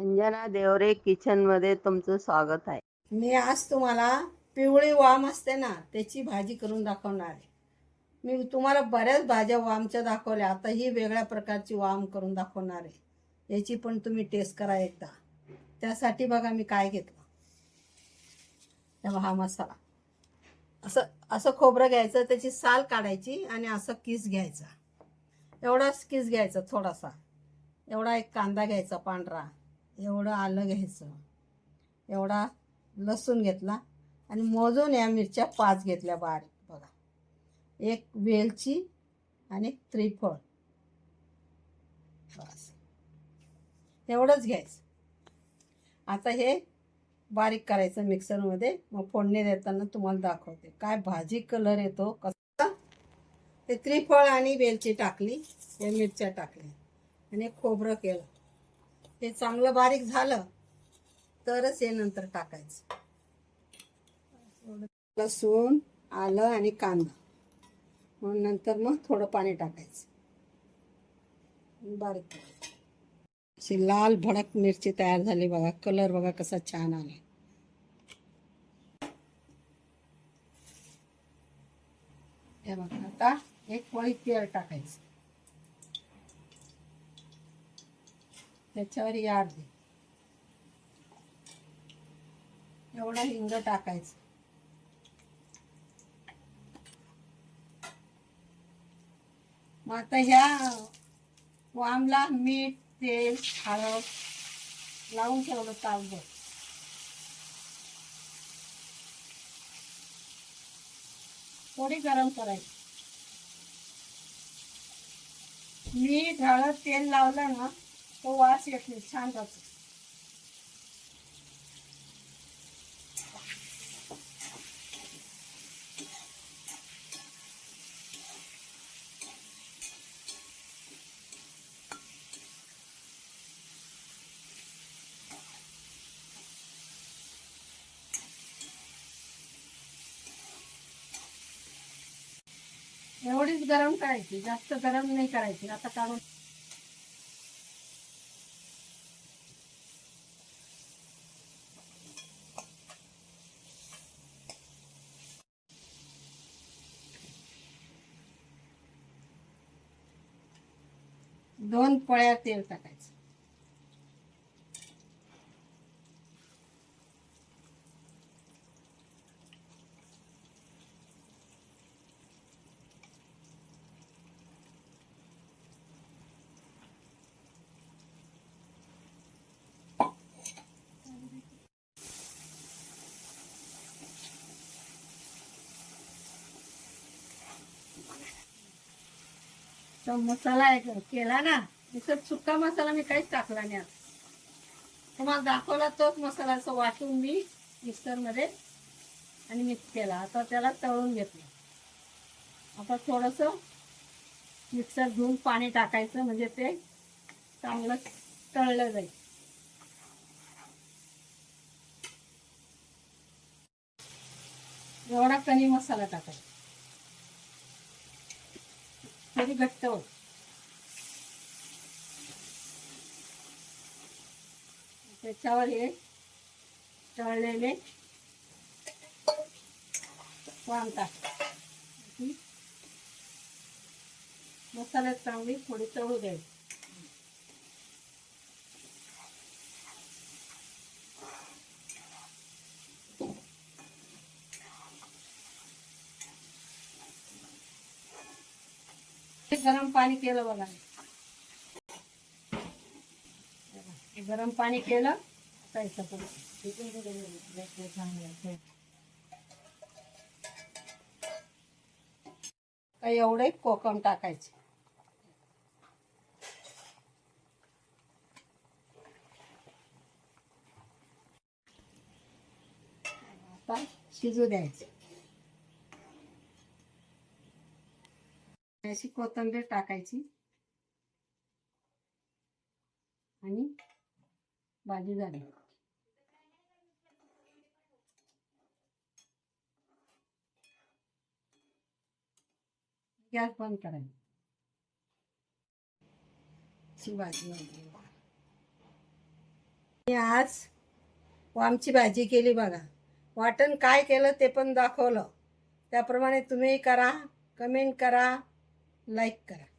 Anjana Deore kitchen मध्ये तुमचं स्वागत आहे. मी आज तुम्हाला पिवळी वाम असते ना त्याची भाजी करून दाखवणार आहे. मी तुम्हाला बऱ्याच भाज्या वामच्या दाखवल्या, आता ही वेगळ्या प्रकारची वाम करून दाखवणार आहे. याची पण तुम्ही टेस्ट करा एकदा. त्यासाठी बघा मी काय घेतलं. तेव्हा हा मसाला असं असं खोबरं घ्यायचं, त्याची साल काढायची आणि असं किस घ्यायचा. एवढाच किस घ्यायचा थोडासा. एवढा एक कांदा घ्यायचा पांढरा, एवढं आलं घ्यायचं, एवढा लसूण घेतला आणि मोजून या मिरच्या 5 घेतल्या बारीक. बघा, एक वेलची आणि एक त्रिफळ, बस एवढंच घ्यायचं. आता हे बारीक करायचं मिक्सरमध्ये. मग फोडणी देताना तुम्हाला दाखवते काय भाजी कलर येतो कसा. ते त्रिफळ आणि वेलची टाकली, या मिरच्या टाकल्या आणि खोबरं केलं. हे चांगलं बारीक झालं तरच हे नंतर टाकायचं. लसूण, आलं आणि कांदा. मग नंतर मग थोडं पाणी टाकायचं, बारीक करायचं. अशी लाल भडक मिरची तयार झाली बघा. कलर बघा कसा छान आला. हे बघा, आता एक पळी तेल टाकायचं, त्याच्यावर याड दे. एवढा हिंग टाकायचं. मग आता ह्या वामला मीठ, तेल, हळद लावून ठेवलं तावभर. थोडी गरम करायची. मीठ, हळद, तेल लावलं ना तो वास येत नाही, छान जातो. एवढीच गरम करायची, जास्त गरम नाही करायची. आता काढून दोन पळ्या तेल टाकायचं. तो मसाला केला ना, त्याच्यात सुका मसाला मी काहीच टाकला नाही. तुम्हाला दाखवला तोच मसाला असं वाटून मी मिक्सरमध्ये आणि मिक्स केला. आता त्याला तळून घेतलं. आता थोडंसं मिक्सर धुवून पाणी टाकायचं, म्हणजे ते चांगलं तळलं जाईल. एवढा कणी मसाला टाकायचा, थोडी घट्ट होत. त्याच्यावर हे तळलेले वाम टाक. मसाल्यात चांगली थोडी तळू द्यायची. गरम पाणी केलं बघा. गरम पाणी केलं. एवढे कोकम टाकायचे. आता शिजू द्यायचे. अशी कोथिंबीर टाकायची आणि भाजी झाली. गॅस बंद करायची. भाजी मी आज वामची भाजी केली बघा. वाटण काय केलं ते पण दाखवलं. त्याप्रमाणे तुम्ही करा, कमेंट करा, लाईक करा.